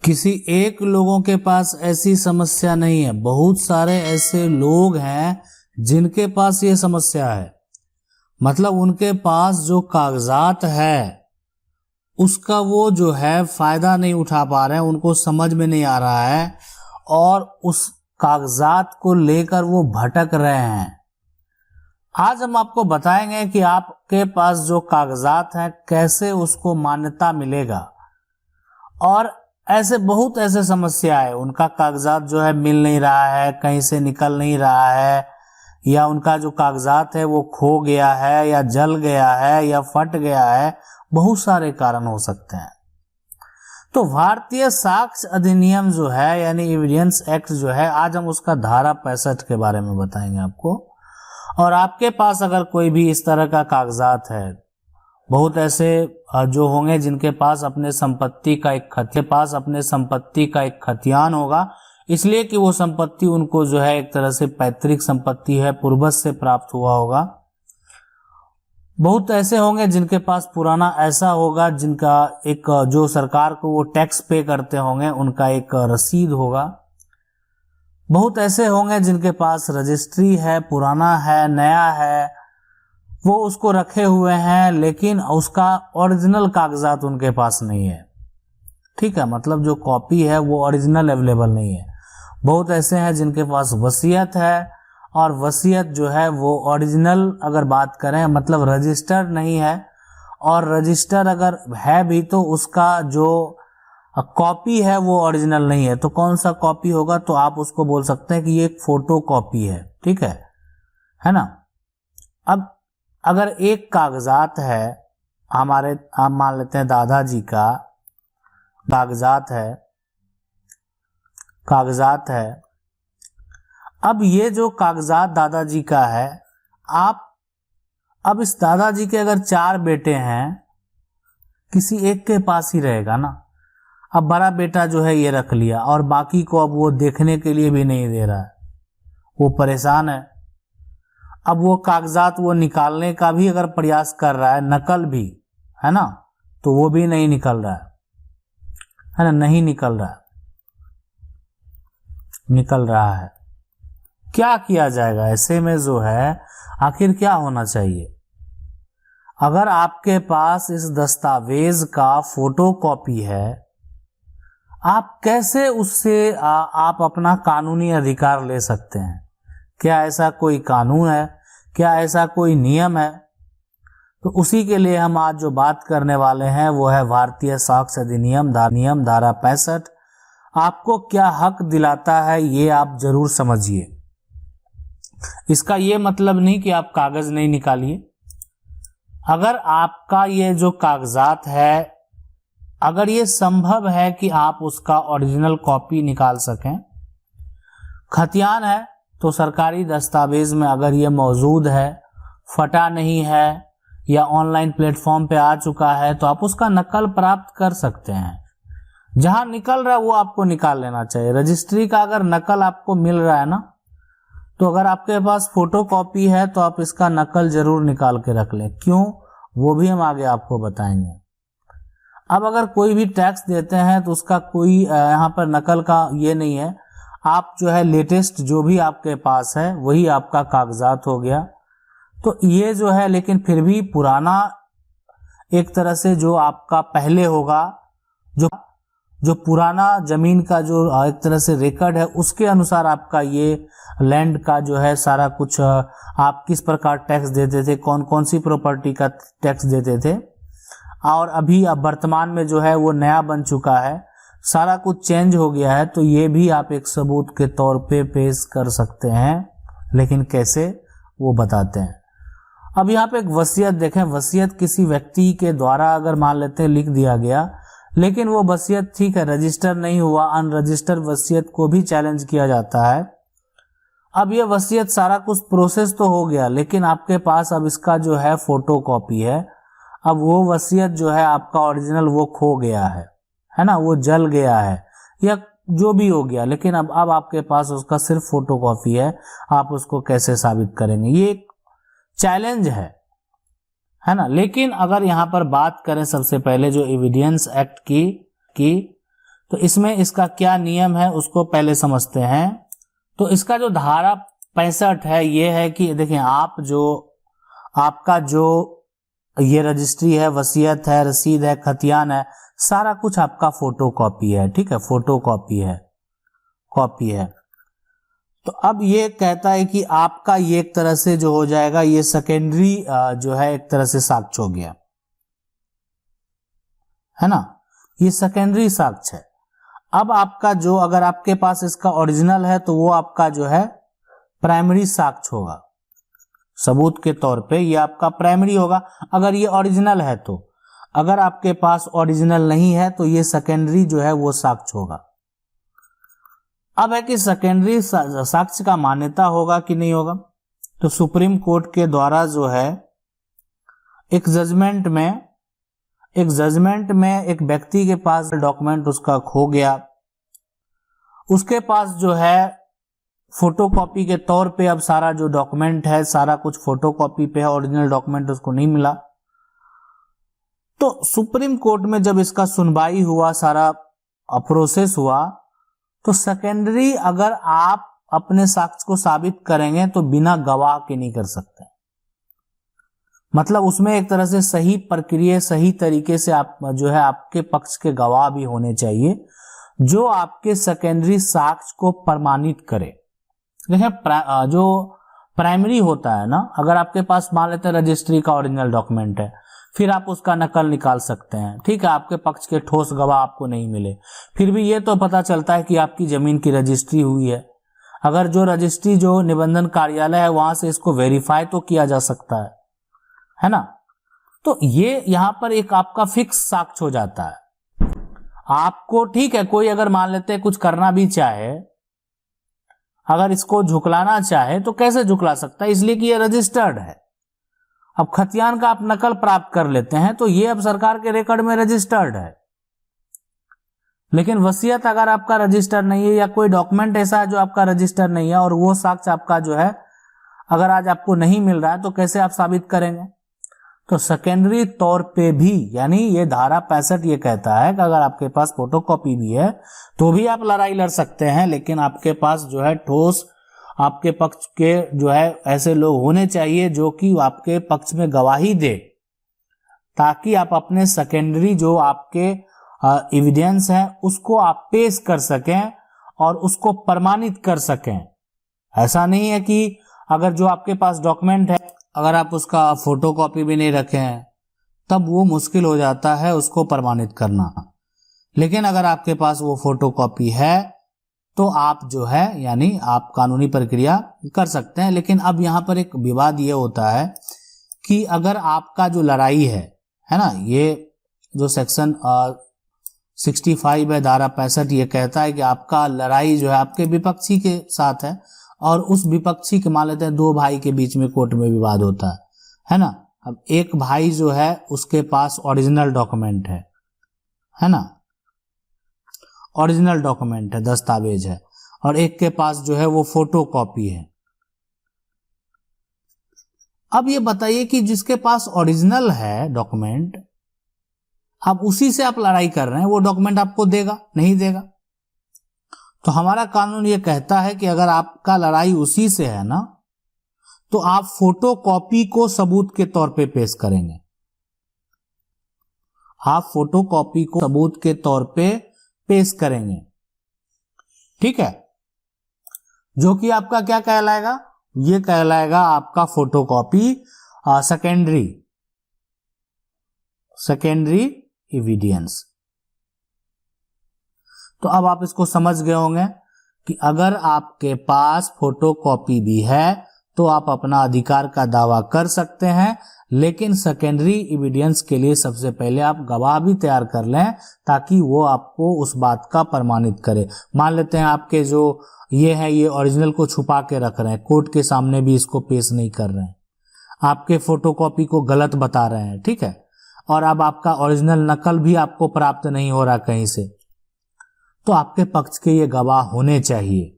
किसी एक लोगों के पास ऐसी समस्या नहीं है, बहुत सारे ऐसे लोग हैं जिनके पास ये समस्या है। मतलब उनके पास जो कागजात है उसका वो जो है फायदा नहीं उठा पा रहे हैं, उनको समझ में नहीं आ रहा है और उस कागजात को लेकर वो भटक रहे हैं। आज हम आपको बताएंगे कि आपके पास जो कागजात हैं कैसे उसको मान्यता मिलेगा। और ऐसे बहुत ऐसे समस्या है, उनका कागजात जो है मिल नहीं रहा है, कहीं से निकल नहीं रहा है, या उनका जो कागजात है वो खो गया है या जल गया है या फट गया है। बहुत सारे कारण हो सकते हैं। तो भारतीय साक्ष्य अधिनियम जो है यानी एविडेंस एक्ट जो है, आज हम उसका धारा 65 के बारे में बताएंगे आपको। और आपके पास अगर कोई भी इस तरह का कागजात है, बहुत ऐसे जो होंगे जिनके पास अपने संपत्ति का एक खतियान होगा, इसलिए कि वो संपत्ति उनको जो है एक तरह से पैतृक संपत्ति है, पूर्वज से प्राप्त हुआ होगा। बहुत ऐसे होंगे जिनके पास पुराना ऐसा होगा जिनका एक जो सरकार को वो टैक्स पे करते होंगे, उनका एक रसीद होगा। बहुत ऐसे होंगे जिनके पास रजिस्ट्री है, पुराना है, नया है, वो उसको रखे हुए हैं लेकिन उसका ओरिजिनल कागजात उनके पास नहीं है। ठीक है, मतलब जो कॉपी है वो ओरिजिनल अवेलेबल नहीं है। बहुत ऐसे हैं जिनके पास वसीयत है और वसीयत जो है वो ओरिजिनल अगर बात करें मतलब रजिस्टर्ड नहीं है, और रजिस्टर अगर है भी तो उसका जो कॉपी है वो ओरिजिनल नहीं है। तो कौन सा कॉपी होगा, तो आप उसको बोल सकते हैं कि ये एक फोटो कॉपी है। ठीक है ना। अब अगर एक कागजात है हमारे, आप मान लेते हैं दादाजी का कागजात है। अब ये जो कागजात दादाजी का है, अब इस दादाजी के अगर 4 बेटे हैं, किसी एक के पास ही रहेगा ना। अब बड़ा बेटा जो है ये रख लिया और बाकी को अब वो देखने के लिए भी नहीं दे रहा है, वो परेशान है। अब वो कागजात वो निकालने का भी अगर प्रयास कर रहा है, नकल भी है ना, तो वो भी नहीं निकल रहा है ना, नहीं निकल रहा है। क्या किया जाएगा ऐसे में जो है, आखिर क्या होना चाहिए? अगर आपके पास इस दस्तावेज का फोटोकॉपी है, आप कैसे उससे आप अपना कानूनी अधिकार ले सकते हैं? क्या ऐसा कोई कानून है? क्या ऐसा कोई नियम है? तो उसी के लिए हम आज जो बात करने वाले हैं वो है भारतीय साक्ष्य अधिनियम धारा 65। आपको क्या हक दिलाता है ये आप जरूर समझिए। इसका ये मतलब नहीं कि आप कागज नहीं निकालिए। अगर आपका ये जो कागजात है, अगर ये संभव है कि आप उसका ओरिजिनल कॉपी निकाल सकें, खतियान है तो सरकारी दस्तावेज में अगर ये मौजूद है, फटा नहीं है या ऑनलाइन प्लेटफॉर्म पे आ चुका है, तो आप उसका नकल प्राप्त कर सकते हैं। जहां निकल रहा है वो आपको निकाल लेना चाहिए। रजिस्ट्री का अगर नकल आपको मिल रहा है ना, तो अगर आपके पास फोटो कॉपी है तो आप इसका नकल जरूर निकाल के रख लें। क्यों, वो भी हम आगे आपको बताएंगे। अब अगर कोई भी टैक्स देते हैं तो उसका कोई यहाँ पर नकल का ये नहीं है। आप जो है लेटेस्ट जो भी आपके पास है वही आपका कागजात हो गया। तो ये जो है, लेकिन फिर भी पुराना एक तरह से जो आपका पहले होगा, जो पुराना जमीन का जो एक तरह से रिकॉर्ड है, उसके अनुसार आपका ये लैंड का जो है सारा कुछ आप किस प्रकार टैक्स देते थे, कौन कौन सी प्रॉपर्टी का टैक्स देते थे, और अभी अब वर्तमान में जो है वो नया बन चुका है, सारा कुछ चेंज हो गया है। तो ये भी आप एक सबूत के तौर पे पेश कर सकते हैं। लेकिन कैसे, वो बताते हैं। अब यहाँ पे एक वसीयत देखें। वसीयत किसी व्यक्ति के द्वारा अगर मान लेते हैं लिख दिया गया, लेकिन वो वसीयत ठीक है रजिस्टर नहीं हुआ, अनरजिस्टर्ड वसीयत को भी चैलेंज किया जाता है। अब ये वसीयत सारा कुछ प्रोसेस तो हो गया, लेकिन आपके पास अब इसका जो है फोटो कॉपी है। अब वो वसीयत जो है आपका ओरिजिनल वो खो गया है ना, वो जल गया है या जो भी हो गया, लेकिन अब आपके पास उसका सिर्फ फोटो कॉपी है। आप उसको कैसे साबित करेंगे? ये एक चैलेंज है ना। लेकिन अगर यहाँ पर बात करें सबसे पहले जो एविडेंस एक्ट की तो इसमें इसका क्या नियम है उसको पहले समझते हैं। तो इसका जो धारा 65 है ये है कि देखिए आपका जो ये रजिस्ट्री है, वसीयत है, रसीद है, खतियान है, सारा कुछ आपका फोटो कॉपी है। ठीक है, फोटो कॉपी है। तो अब ये कहता है कि आपका ये एक तरह से जो हो जाएगा, ये सेकेंडरी जो है एक तरह से साक्ष्य हो गया, है ना, ये सेकेंडरी साक्ष्य है। अब आपका जो, अगर आपके पास इसका ओरिजिनल है तो वो आपका जो है प्राइमरी साक्ष्य होगा, सबूत के तौर पे ये आपका प्राइमरी होगा अगर ये ओरिजिनल है तो। अगर आपके पास ओरिजिनल नहीं है तो ये सेकेंडरी जो है वो साक्ष्य होगा। अब है कि सेकेंडरी साक्ष्य का मान्यता होगा कि नहीं होगा। तो सुप्रीम कोर्ट के द्वारा जो है एक जजमेंट में एक व्यक्ति के पास डॉक्यूमेंट उसका खो गया, उसके पास जो है फोटोकॉपी के तौर पे अब सारा जो डॉक्यूमेंट है सारा कुछ फोटोकॉपी पे है, ओरिजिनल डॉक्यूमेंट उसको नहीं मिला। तो सुप्रीम कोर्ट में जब इसका सुनवाई हुआ, सारा प्रोसेस हुआ, तो सेकेंडरी अगर आप अपने साक्ष्य को साबित करेंगे तो बिना गवाह के नहीं कर सकते। मतलब उसमें एक तरह से सही प्रक्रिया, सही तरीके से आप जो है आपके पक्ष के गवाह भी होने चाहिए जो आपके सेकेंडरी साक्ष्य को प्रमाणित करे। देखिए जो प्राइमरी होता है ना, अगर आपके पास मान लेते हैं रजिस्ट्री का ओरिजिनल डॉक्यूमेंट है, फिर आप उसका नकल निकाल सकते हैं। ठीक है, आपके पक्ष के ठोस गवाह आपको नहीं मिले, फिर भी ये तो पता चलता है कि आपकी जमीन की रजिस्ट्री हुई है। अगर जो रजिस्ट्री जो निबंधन कार्यालय है वहां से इसको वेरीफाई तो किया जा सकता है ना। तो ये यहां पर एक आपका फिक्स साक्ष्य हो जाता है आपको। ठीक है, कोई अगर मान लेते हैं कुछ करना भी चाहे, अगर इसको झुकलाना चाहे तो कैसे झुकला सकता है, इसलिए कि ये रजिस्टर्ड है। अब खतियान का आप नकल प्राप्त कर लेते हैं तो ये अब सरकार के रिकॉर्ड में रजिस्टर्ड है। लेकिन वसीयत अगर आपका रजिस्टर नहीं है या कोई डॉक्यूमेंट ऐसा है जो आपका रजिस्टर नहीं है और वो साक्ष्य आपका जो है अगर आज आपको नहीं मिल रहा है तो कैसे आप साबित करेंगे। तो सेकेंडरी तौर पे भी, यानी ये धारा 65 ये कहता है कि अगर आपके पास फोटोकॉपी भी है तो भी आप लड़ाई लड़ सकते हैं, लेकिन आपके पास जो है ठोस आपके पक्ष के जो है ऐसे लोग होने चाहिए जो कि आपके पक्ष में गवाही दे, ताकि आप अपने सेकेंडरी जो आपके एविडेंस है उसको आप पेश कर सकें और उसको प्रमाणित कर सकें। ऐसा नहीं है कि अगर जो आपके पास डॉक्यूमेंट है अगर आप उसका फोटोकॉपी भी नहीं रखे हैं तब वो मुश्किल हो जाता है उसको प्रमाणित करना। लेकिन अगर आपके पास वो फोटोकॉपी है तो आप जो है यानी आप कानूनी प्रक्रिया कर सकते हैं। लेकिन अब यहाँ पर एक विवाद ये होता है कि अगर आपका जो लड़ाई है ना, ये जो सेक्शन 65 है धारा 65 ये कहता है कि आपका लड़ाई जो है आपके विपक्षी के साथ है और उस विपक्षी के मान लेते हैं दो भाई के बीच में कोर्ट में विवाद होता है ना। अब एक भाई जो है उसके पास ओरिजिनल डॉक्यूमेंट है ना, ओरिजिनल डॉक्यूमेंट है, दस्तावेज है, और एक के पास जो है वो फोटो कॉपी है। अब ये बताइए कि जिसके पास ओरिजिनल है डॉक्यूमेंट, आप उसी से आप लड़ाई कर रहे हैं, वो डॉक्यूमेंट आपको देगा नहीं देगा? तो हमारा कानून ये कहता है कि अगर आपका लड़ाई उसी से है ना तो आप फोटो कॉपी को सबूत के तौर पे पेश करेंगे। आप फोटो कॉपी को सबूत के तौर पे पेश करेंगे, ठीक है, जो कि आपका क्या कहलाएगा, ये कहलाएगा आपका फोटोकॉपी सेकेंडरी एविडेंस। तो अब आप इसको समझ गए होंगे कि अगर आपके पास फोटोकॉपी भी है तो आप अपना अधिकार का दावा कर सकते हैं, लेकिन सेकेंडरी एविडेंस के लिए सबसे पहले आप गवाह भी तैयार कर लें ताकि वो आपको उस बात का प्रमाणित करे। मान लेते हैं आपके जो ये है ये ओरिजिनल को छुपा के रख रहे हैं, कोर्ट के सामने भी इसको पेश नहीं कर रहे हैं, आपके फोटोकॉपी को गलत बता रहे हैं, ठीक है, और अब आपका ओरिजिनल नकल भी आपको प्राप्त नहीं हो रहा कहीं से, तो आपके पक्ष के ये गवाह होने चाहिए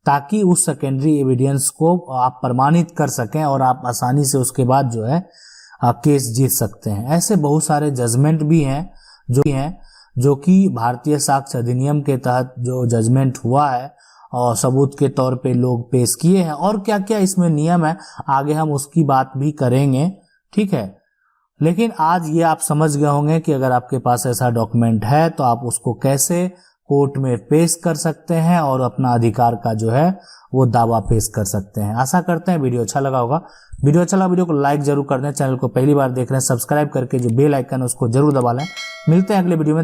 ताकि उस सेकेंडरी एविडेंस को आप प्रमाणित कर सकें और आप आसानी से उसके बाद जो है केस जीत सकते हैं। ऐसे बहुत सारे जजमेंट भी हैं जो हैं जो कि भारतीय साक्ष्य अधिनियम के तहत जो जजमेंट हुआ है और सबूत के तौर पे लोग पेश किए हैं, और क्या क्या इसमें नियम है आगे हम उसकी बात भी करेंगे, ठीक है। लेकिन आज ये आप समझ गए होंगे कि अगर आपके पास ऐसा डॉक्यूमेंट है तो आप उसको कैसे कोर्ट में पेश कर सकते हैं और अपना अधिकार का जो है वो दावा पेश कर सकते हैं। आशा करते हैं वीडियो अच्छा लगा होगा। वीडियो अच्छा लगा वीडियो को लाइक जरूर कर दें। चैनल को पहली बार देख रहे हैं सब्सक्राइब करके जो बेल आइकन है उसको जरूर दबा लें। मिलते हैं अगले वीडियो में।